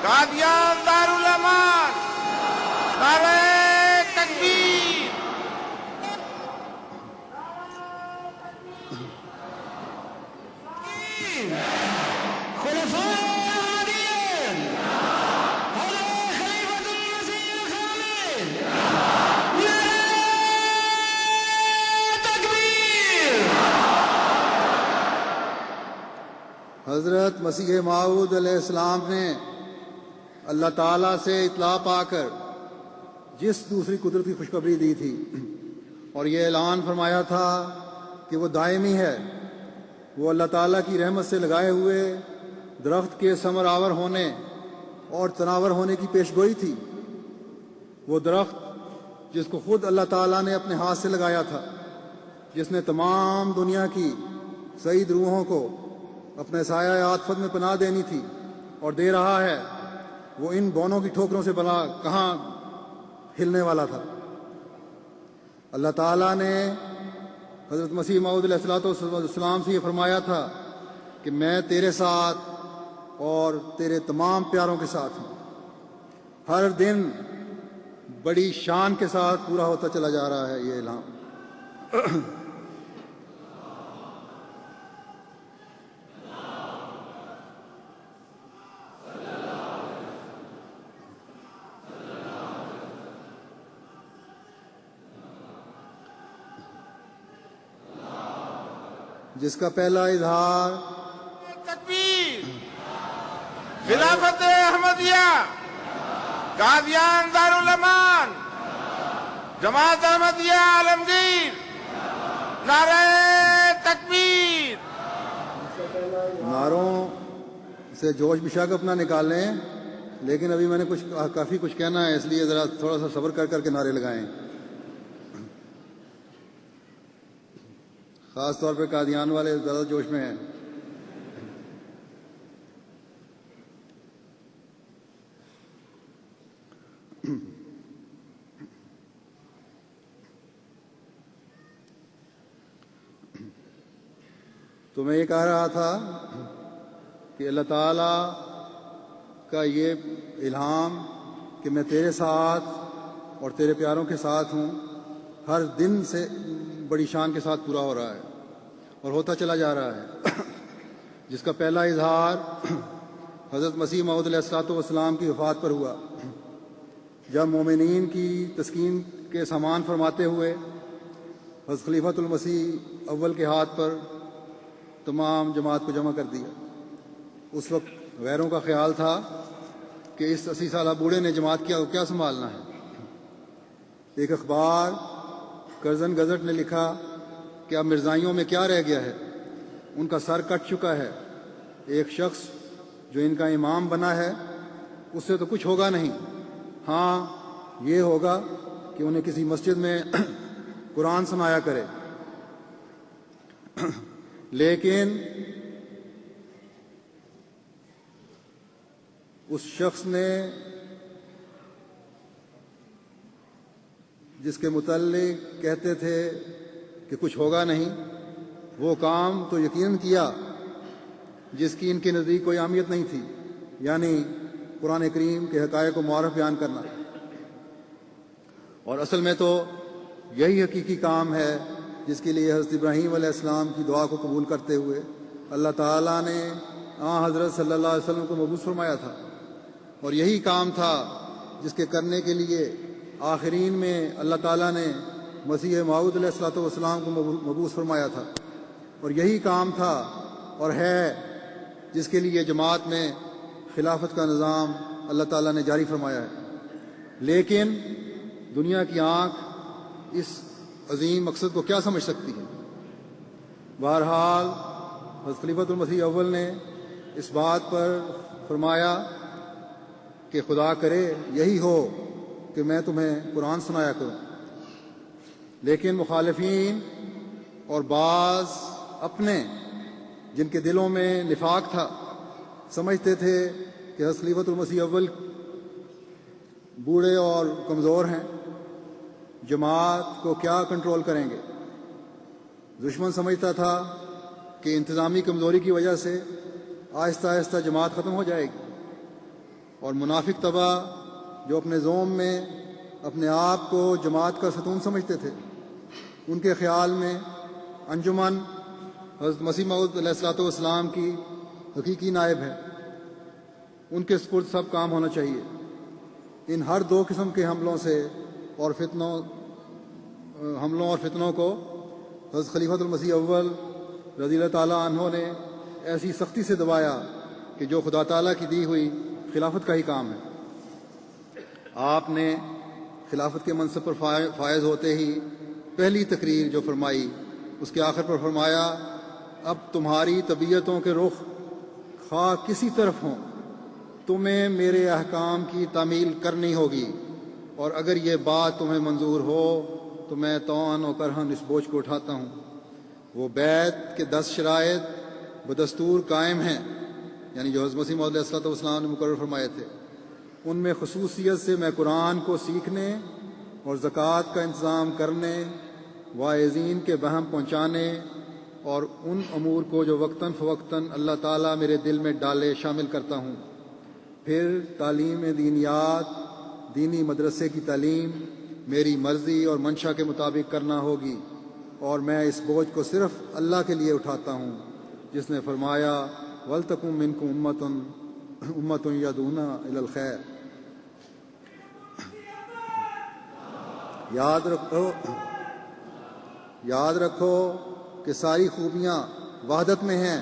قادیان دارالمان، نعرہ تکبیر۔ حضرت مسیح موعود علیہ السلام نے اللہ تعالیٰ سے اطلاع پا کر جس دوسری قدرت کی خوشخبری دی تھی اور یہ اعلان فرمایا تھا کہ وہ دائمی ہے، وہ اللہ تعالیٰ کی رحمت سے لگائے ہوئے درخت کے ثمر آور ہونے اور تناور ہونے کی پیشگوئی تھی، وہ درخت جس کو خود اللہ تعالیٰ نے اپنے ہاتھ سے لگایا تھا، جس نے تمام دنیا کی سعید روحوں کو اپنے سایہ عاطفت میں پناہ دینی تھی اور دے رہا ہے، وہ ان بونوں کی ٹھوکروں سے بلا کہاں ہلنے والا تھا۔ اللہ تعالیٰ نے حضرت مسیح موعود علیہ السلام سے یہ فرمایا تھا کہ میں تیرے ساتھ اور تیرے تمام پیاروں کے ساتھ ہوں۔ ہر دن بڑی شان کے ساتھ پورا ہوتا چلا جا رہا ہے یہ اعلان۔ جس کا پہلا اظہار تکبیر، خلافت احمدیہ، قادیان دارالمان، جماعت احمدیہ عالمگیر، نعرہ تکبیر۔ نعروں سے جوش بشاک اپنا نکالیں، لیکن ابھی میں نے کافی کچھ کہنا ہے، اس لیے ذرا تھوڑا سا صبر کر کے نعرے لگائیں، خاص طور پہ قادیان والے زیادہ جوش میں ہیں۔ تو میں یہ کہہ رہا تھا کہ اللہ تعالیٰ کا یہ الہام کہ میں تیرے ساتھ اور تیرے پیاروں کے ساتھ ہوں، ہر دن سے بڑی شان کے ساتھ پورا ہو رہا ہے اور ہوتا چلا جا رہا ہے، جس کا پہلا اظہار حضرت مسیح موعود علیہ السلام کی وفات پر ہوا، جب مومنین کی تسکین کے سامان فرماتے ہوئے حضرت خلیفۃ المسیح اول کے ہاتھ پر تمام جماعت کو جمع کر دیا۔ اس وقت غیروں کا خیال تھا کہ اس 80 سالہ بوڑھے نے جماعت کیا سنبھالنا ہے۔ ایک اخبار کرزن گزٹ نے لکھا کہ اب مرزائیوں میں کیا رہ گیا ہے، ان کا سر کٹ چکا ہے، ایک شخص جو ان کا امام بنا ہے اس سے تو کچھ ہوگا نہیں، ہاں یہ ہوگا کہ انہیں کسی مسجد میں قرآن سنایا کرے۔ لیکن اس شخص نے جس کے متعلق کہتے تھے کہ کچھ ہوگا نہیں، وہ کام تو یقیناً کیا جس کی ان کے نزدیک کوئی اہمیت نہیں تھی، یعنی قرآن کریم کے حقائق کو معرف بیان کرنا۔ اور اصل میں تو یہی حقیقی کام ہے جس کے لیے حضرت ابراہیم علیہ السلام کی دعا کو قبول کرتے ہوئے اللہ تعالیٰ نے حضرت صلی اللہ علیہ وسلم کو مبعوث فرمایا تھا، اور یہی کام تھا جس کے کرنے کے لیے آخرین میں اللہ تعالیٰ نے مسیح موعود علیہ السلام کو مبعوث فرمایا تھا، اور یہی کام تھا اور ہے جس کے لیے جماعت میں خلافت کا نظام اللہ تعالیٰ نے جاری فرمایا ہے۔ لیکن دنیا کی آنکھ اس عظیم مقصد کو کیا سمجھ سکتی ہے؟ بہرحال حضرت خلیفۃ المسیح اول نے اس بات پر فرمایا کہ خدا کرے یہی ہو کہ میں تمہیں قرآن سنایا کروں، لیکن مخالفین اور بعض اپنے جن کے دلوں میں نفاق تھا سمجھتے تھے کہ حضرت خلیفۃ المسیح اول بوڑھے اور کمزور ہیں، جماعت کو کیا کنٹرول کریں گے۔ دشمن سمجھتا تھا کہ انتظامی کمزوری کی وجہ سے آہستہ آہستہ جماعت ختم ہو جائے گی، اور منافق طبع جو اپنے زوم میں اپنے آپ کو جماعت کا ستون سمجھتے تھے، ان کے خیال میں انجمن حضرت مسیح موعود علیہ الصلوۃ والسلام کی حقیقی نائب ہے، ان کے سپرد سب کام ہونا چاہیے۔ ان ہر دو قسم کے حملوں اور فتنوں کو حضرت خلیفۃ المسیح اول رضی اللہ تعالیٰ عنہ نے ایسی سختی سے دبایا کہ جو خدا تعالیٰ کی دی ہوئی خلافت کا ہی کام ہے۔ آپ نے خلافت کے منصب پر فائز ہوتے ہی پہلی تقریر جو فرمائی، اس کے آخر پر فرمایا، اب تمہاری طبیعتوں کے رخ خواہ کسی طرف ہوں، تمہیں میرے احکام کی تعمیل کرنی ہوگی، اور اگر یہ بات تمہیں منظور ہو تو میں طوعاً و کرہاً اس بوجھ کو اٹھاتا ہوں۔ وہ بیت کے 10 شرائط بدستور قائم ہیں، یعنی جو حضرت مسیح موعود علیہ الصلوۃ والسلام نے مقرر فرمائے تھے۔ ان میں خصوصیت سے میں قرآن کو سیکھنے اور زکوٰۃ کا انتظام کرنے، واعظین کے بہم پہنچانے اور ان امور کو جو وقتاً فوقتاً اللہ تعالیٰ میرے دل میں ڈالے شامل کرتا ہوں۔ پھر تعلیم دینیات، دینی مدرسے کی تعلیم میری مرضی اور منشا کے مطابق کرنا ہوگی، اور میں اس بوجھ کو صرف اللہ کے لیے اٹھاتا ہوں، جس نے فرمایا وَلْتَكُن مِّنكُمْ أُمَّةٌ يَدْعُونَ إِلَى الْخَيْرِ۔ یاد رکھو کہ ساری خوبیاں وحدت میں ہیں،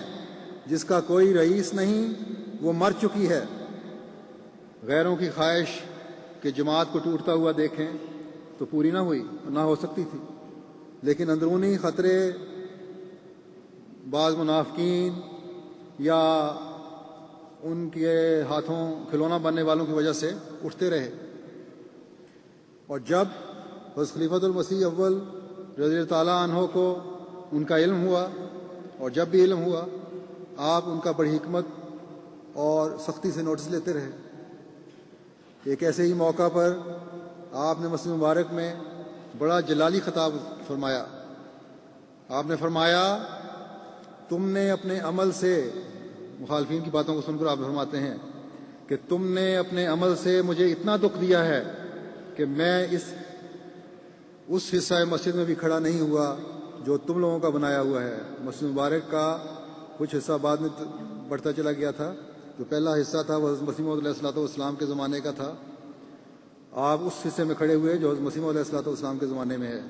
جس کا کوئی رئیس نہیں وہ مر چکی ہے۔ غیروں کی خواہش کہ جماعت کو ٹوٹتا ہوا دیکھیں تو پوری نہ ہوئی، نہ ہو سکتی تھی، لیکن اندرونی خطرے بعض منافقین یا ان کے ہاتھوں کھلونا بننے والوں کی وجہ سے اٹھتے رہے۔ اور جب حضرت خلیفۃ المسیح اول رضی اللہ تعالیٰ عنہ کو ان کا علم ہوا، اور جب بھی علم ہوا، آپ ان کا بڑی حکمت اور سختی سے نوٹس لیتے رہے۔ ایک ایسے ہی موقع پر آپ نے مسجد مبارک میں بڑا جلالی خطاب فرمایا۔ آپ نے فرمایا، تم نے اپنے عمل سے، مخالفین کی باتوں کو سن کر آپ فرماتے ہیں کہ تم نے اپنے عمل سے مجھے اتنا دکھ دیا ہے کہ میں اس حصہ مسجد میں بھی کھڑا نہیں ہوا جو تم لوگوں کا بنایا ہوا ہے۔ مسجد مبارک کا کچھ حصہ بعد میں بڑھتا چلا گیا تھا، جو پہلا حصہ تھا وہ حضرت مسیح موعود علیہ الصلوۃ والسلام کے زمانے کا تھا۔ آپ اس حصے میں کھڑے ہوئے جو حضرت مسیح موعود علیہ الصلوۃ والسلام کے زمانے میں ہے،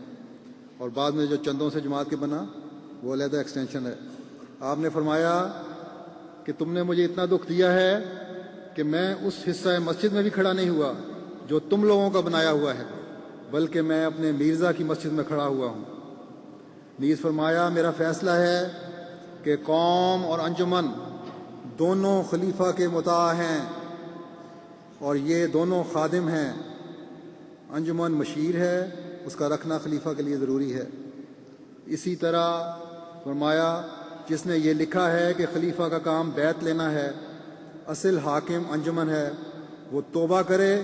اور بعد میں جو چندوں سے جماعت کے بنا وہ علیحدہ ایکسٹینشن ہے۔ آپ نے فرمایا کہ تم نے مجھے اتنا دکھ دیا ہے کہ میں اس حصہ مسجد میں بھی کھڑا نہیں ہوا جو تم لوگوں کا بنایا ہوا ہے، بلکہ میں اپنے میرزا کی مسجد میں کھڑا ہوا ہوں۔ نیز فرمایا، میرا فیصلہ ہے کہ قوم اور انجمن دونوں خلیفہ کے مطاع ہیں، اور یہ دونوں خادم ہیں۔ انجمن مشیر ہے، اس کا رکھنا خلیفہ کے لیے ضروری ہے۔ اسی طرح فرمایا، جس نے یہ لکھا ہے کہ خلیفہ کا کام بیعت لینا ہے، اصل حاکم انجمن ہے، وہ توبہ کرے۔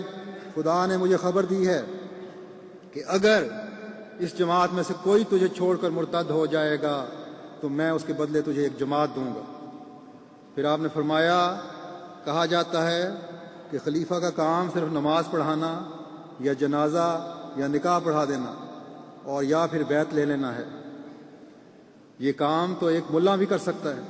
خدا نے مجھے خبر دی ہے کہ اگر اس جماعت میں سے کوئی تجھے چھوڑ کر مرتد ہو جائے گا تو میں اس کے بدلے تجھے ایک جماعت دوں گا۔ پھر آپ نے فرمایا، کہا جاتا ہے کہ خلیفہ کا کام صرف نماز پڑھانا یا جنازہ یا نکاح پڑھا دینا اور یا پھر بیعت لے لینا ہے۔ یہ کام تو ایک ملا بھی کر سکتا ہے،